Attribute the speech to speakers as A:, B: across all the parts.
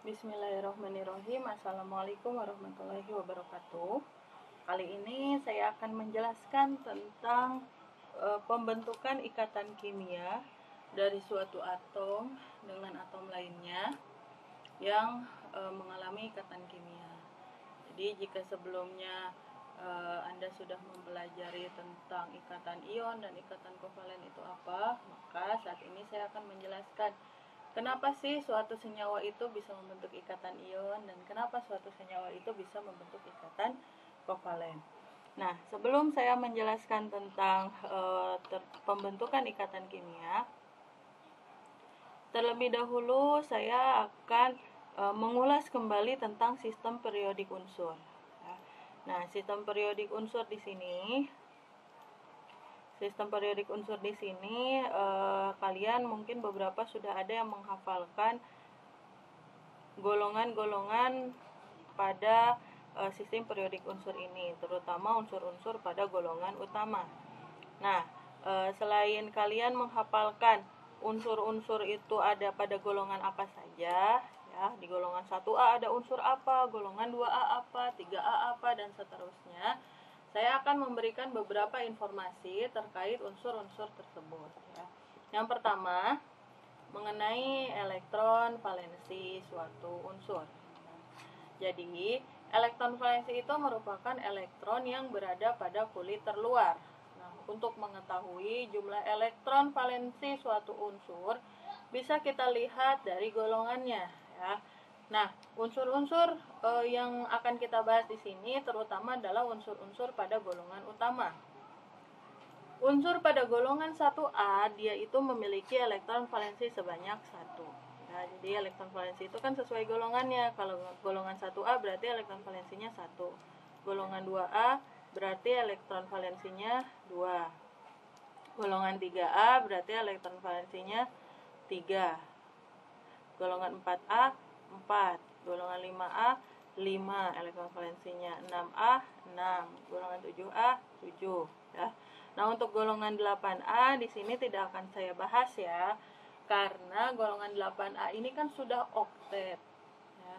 A: Bismillahirrahmanirrahim. Assalamualaikum warahmatullahi wabarakatuh. Kali ini saya akan menjelaskan tentang pembentukan ikatan kimia dari suatu atom dengan atom lainnya yang mengalami ikatan kimia. Jadi jika sebelumnya Anda sudah mempelajari tentang ikatan ion dan ikatan kovalen itu apa, maka saat ini saya akan menjelaskan kenapa sih suatu senyawa itu bisa membentuk ikatan ion dan kenapa suatu senyawa itu bisa membentuk ikatan kovalen. Nah, sebelum saya menjelaskan tentang pembentukan ikatan kimia, terlebih dahulu saya akan mengulas kembali tentang sistem periodik unsur. Nah, sistem periodik unsur di sini, kalian mungkin beberapa sudah ada yang menghafalkan golongan-golongan pada sistem periodik unsur ini, terutama unsur-unsur pada golongan utama. Nah, selain kalian menghafalkan unsur-unsur itu ada pada golongan apa saja, ya, di golongan 1A ada unsur apa, golongan 2A apa, 3A apa, dan seterusnya. Saya akan memberikan beberapa informasi terkait unsur-unsur tersebut, ya. Yang pertama, mengenai elektron valensi suatu unsur. Jadi, elektron valensi itu merupakan elektron yang berada pada kulit terluar. Nah, untuk mengetahui jumlah elektron valensi suatu unsur, bisa kita lihat dari golongannya, ya. Nah, unsur-unsur yang akan kita bahas di sini terutama adalah unsur-unsur pada golongan utama. Unsur pada golongan 1A dia itu memiliki elektron valensi sebanyak 1. Nah, jadi elektron valensi itu kan sesuai golongannya. Kalau golongan 1A berarti elektron valensinya 1. Golongan 2A berarti elektron valensinya 2. Golongan 3A berarti elektron valensinya 3. Golongan 4A 4. Golongan 5A 5 elektron valensinya. 6A 6. Golongan 7A 7, ya. Nah, untuk golongan 8A di sini tidak akan saya bahas, ya. Karena golongan 8A ini kan sudah oktet, ya.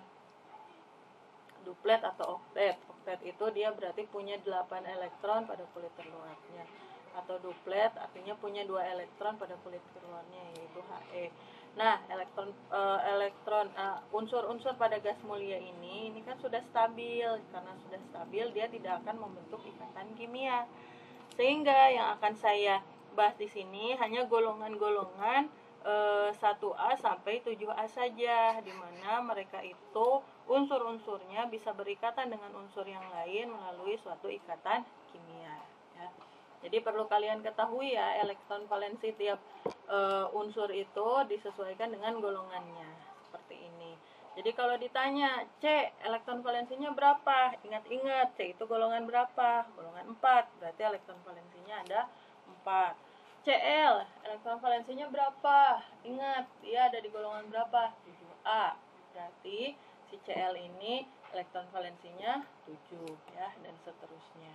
A: Duplet atau oktet. Oktet itu dia berarti punya 8 elektron pada kulit terluarnya. Atau duplet artinya punya 2 elektron pada kulit terluarnya, yaitu He. Nah, unsur-unsur pada gas mulia ini kan sudah stabil. Karena sudah stabil, dia tidak akan membentuk ikatan kimia. Sehingga yang akan saya bahas di sini hanya golongan-golongan 1A sampai 7A saja, di mana mereka itu unsur-unsurnya bisa berikatan dengan unsur yang lain melalui suatu ikatan kimia, ya. Jadi perlu kalian ketahui, ya, elektron valensi tiap unsur itu disesuaikan dengan golongannya, seperti ini. Jadi kalau ditanya, C, elektron valensinya berapa? Ingat-ingat, C itu golongan berapa? Golongan 4, berarti elektron valensinya ada 4. Cl, elektron valensinya berapa? Ingat, dia ada di golongan berapa? 7A. Berarti si Cl ini elektron valensinya 7, ya, dan seterusnya.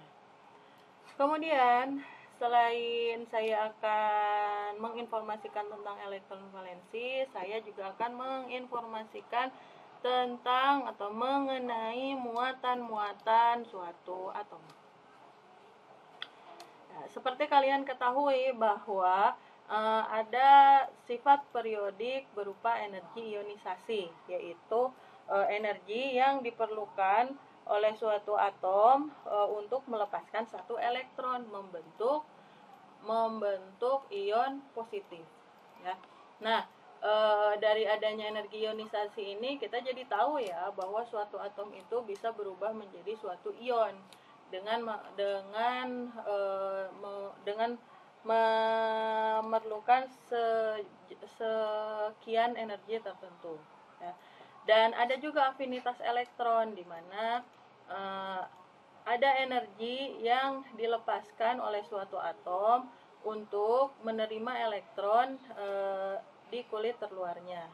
A: Kemudian, selain saya akan menginformasikan tentang elektron valensi, saya juga akan menginformasikan tentang atau mengenai muatan-muatan suatu atom. Nah, seperti kalian ketahui bahwa ada sifat periodik berupa energi ionisasi, yaitu energi yang diperlukan oleh suatu atom untuk melepaskan satu elektron, membentuk ion positif, ya. Nah, dari adanya energi ionisasi ini kita jadi tahu, ya, bahwa suatu atom itu bisa berubah menjadi suatu ion dengan memerlukan sekian energi tertentu, ya. Dan ada juga afinitas elektron, di mana ada energi yang dilepaskan oleh suatu atom untuk menerima elektron di kulit terluarnya.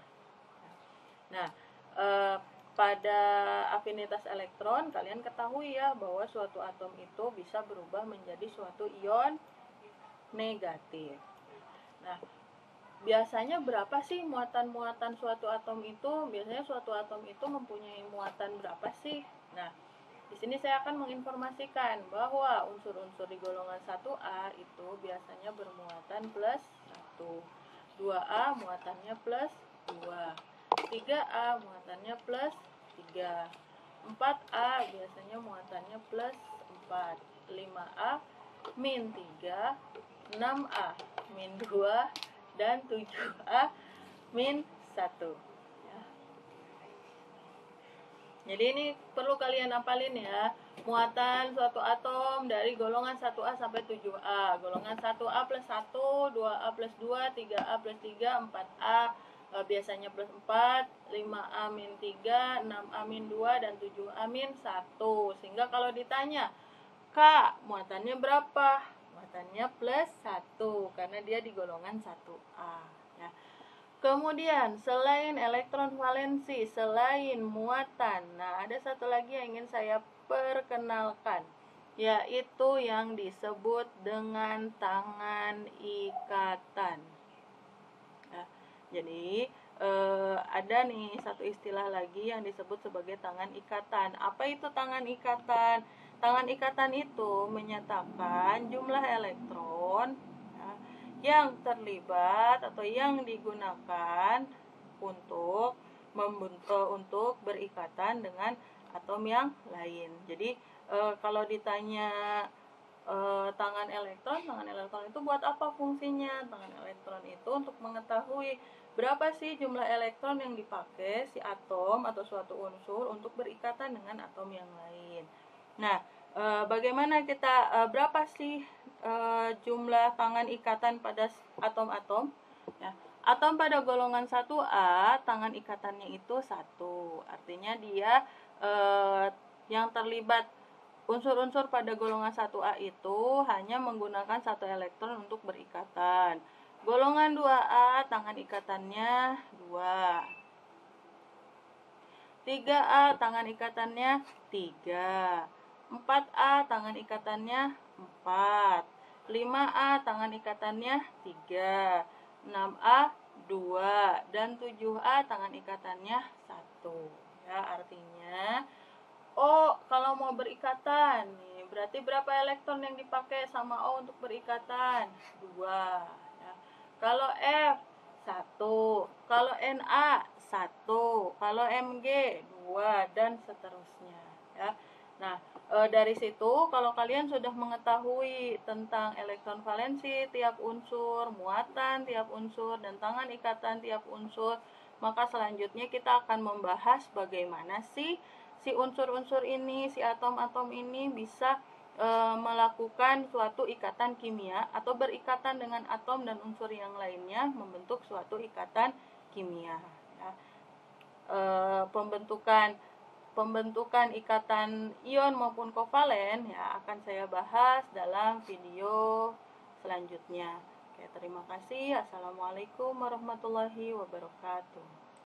A: Nah, pada afinitas elektron kalian ketahui, ya, bahwa suatu atom itu bisa berubah menjadi suatu ion negatif. Nah, biasanya berapa sih muatan-muatan suatu atom itu? Biasanya suatu atom itu mempunyai muatan berapa sih? Nah, di sini saya akan menginformasikan bahwa unsur-unsur di golongan 1A itu biasanya bermuatan plus 1. 2A muatannya plus 2. 3A muatannya plus 3. 4A biasanya muatannya plus 4. 5A min 3. 6A min 2. Dan 7A min 1. Ya. Jadi ini perlu kalian hafalin ya. Muatan suatu atom dari golongan 1A sampai 7A. Golongan 1A plus 1, 2A plus 2, 3A plus 3, 4A biasanya plus 4, 5A min 3, 6A min 2, dan 7A min 1. Sehingga kalau ditanya, Kak, muatannya berapa? Muatannya plus 1, karena dia di golongan 1A. Ya. Kemudian, selain elektron valensi, selain muatan, nah ada satu lagi yang ingin saya perkenalkan, yaitu yang disebut dengan tangan ikatan. Nah, jadi ada nih satu istilah lagi yang disebut sebagai tangan ikatan. Apa itu tangan ikatan? Tangan ikatan itu menyatakan jumlah elektron yang terlibat atau yang digunakan untuk berikatan dengan atom yang lain. Jadi kalau ditanya tangan elektron itu buat apa fungsinya? Tangan elektron itu untuk mengetahui berapa sih jumlah elektron yang dipakai si atom atau suatu unsur untuk berikatan dengan atom yang lain. Nah, bagaimana kita berapa sih jumlah tangan ikatan pada atom-atom? Ya, atom pada golongan 1A, tangan ikatannya itu 1. Artinya dia yang terlibat unsur-unsur pada golongan 1A itu hanya menggunakan 1 elektron untuk berikatan. Golongan 2A, tangan ikatannya 2. 3A, tangan ikatannya 3. 4A, tangan ikatannya 4. 5A, tangan ikatannya 3. 6A, 2. Dan 7A, tangan ikatannya 1. Ya, artinya, kalau mau berikatan, nih, berarti berapa elektron yang dipakai sama O untuk berikatan? 2. Ya. Kalau F, 1. Kalau Na, 1. Kalau Mg, 2. Dan seterusnya. Ya. Nah, dari situ kalau kalian sudah mengetahui tentang elektron valensi tiap unsur, muatan tiap unsur, dan tangan ikatan tiap unsur, maka selanjutnya kita akan membahas bagaimana sih si unsur-unsur ini, si atom-atom ini bisa melakukan suatu ikatan kimia atau berikatan dengan atom dan unsur yang lainnya membentuk suatu ikatan kimia. Ya. Pembentukan ikatan ion maupun kovalen ya akan saya bahas dalam video selanjutnya. Oke, terima kasih. Assalamualaikum warahmatullahi wabarakatuh.